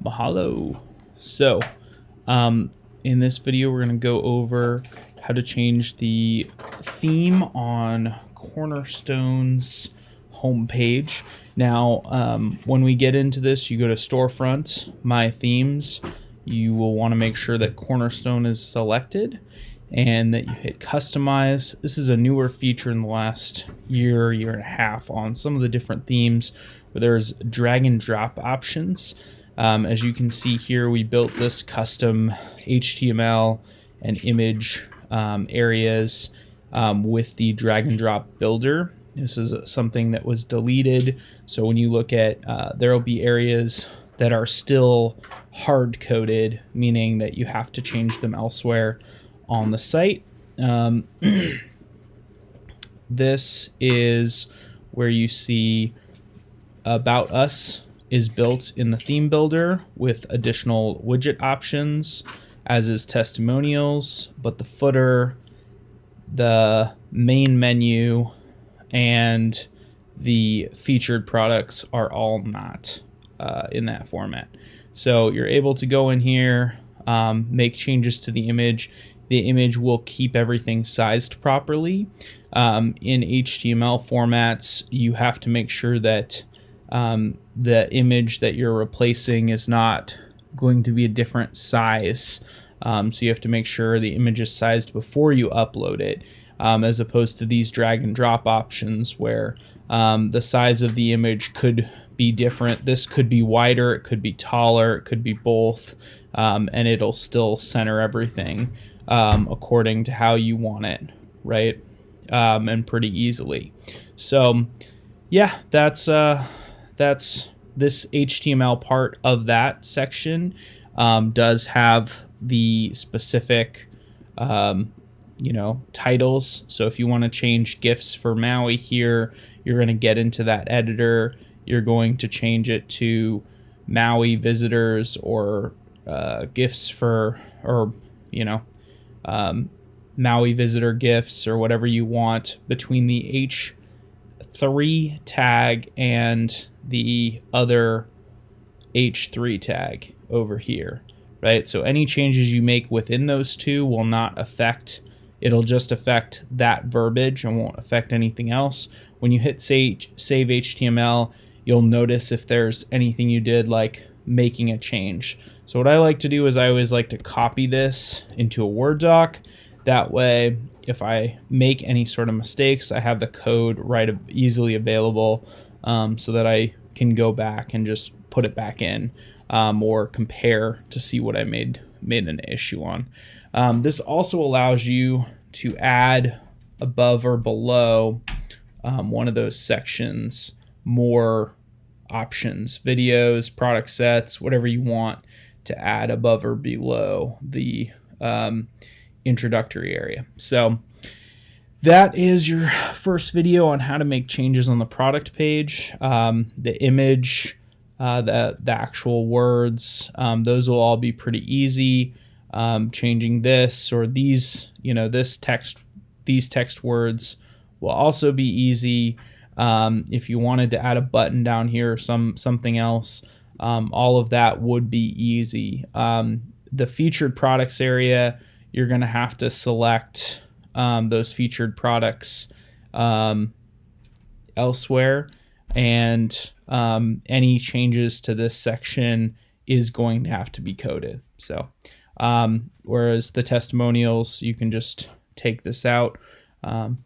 Mahalo. So in this video, we're going to go over how to change the theme on Cornerstone's homepage. Now, when we get into this, you go to Storefront, My Themes. You will want to make sure that Cornerstone is selected and that you hit Customize. This is a newer feature in the last year and a half on some of the different themes where there's drag and drop options. As you can see here, we built this custom HTML and image areas with the drag and drop builder. This is something that was deleted. So when you look at, there will be areas that are still hard coded, meaning that you have to change them elsewhere on the site. This is where you see About Us is built in the theme builder with additional widget options, as is testimonials, but the footer, the main menu, and the featured products are all not in that format. So you're able to go in here, make changes to the image. The image will keep everything sized properly. In HTML formats, you have to make sure that the image that you're replacing is not going to be a different size. So you have to make sure the image is sized before you upload it, as opposed to these drag and drop options where the size of the image could be different. This could be wider, it could be taller, it could be both, and it'll still center everything according to how you want it, right? And pretty easily. So yeah, that's this HTML part of that section. Does have the specific titles. So if you want to change GIFs for Maui here, you're going to get into that editor. You're going to change it to Maui visitors or GIFs for, Maui visitor GIFs or whatever you want between the H3 tag and the other H3 tag over here, right? So any changes you make within those two will not affect, it'll just affect that verbiage and won't affect anything else. When you hit save HTML, you'll notice if there's anything you did like making a change. So what I like to do is I always like to copy this into a Word doc. That way, if I make any sort of mistakes, I have the code easily available, so that I can go back and just put it back in, or compare to see what I made an issue on. This also allows you to add above or below one of those sections more options, videos, product sets, whatever you want to add above or below the introductory area. So that is your first video on how to make changes on the product page. The image, the actual words, those will all be pretty easy. Changing this or these, these text words will also be easy. If you wanted to add a button down here or something else, all of that would be easy. The featured products area, you're going to have to select those featured products elsewhere, and any changes to this section is going to have to be coded. So whereas the testimonials, you can just take this out.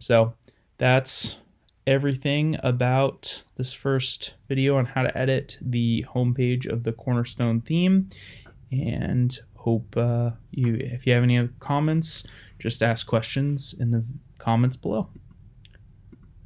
So that's everything about this first video on how to edit the homepage of the Cornerstone theme, and hope if you have any other comments, just ask questions in the comments below.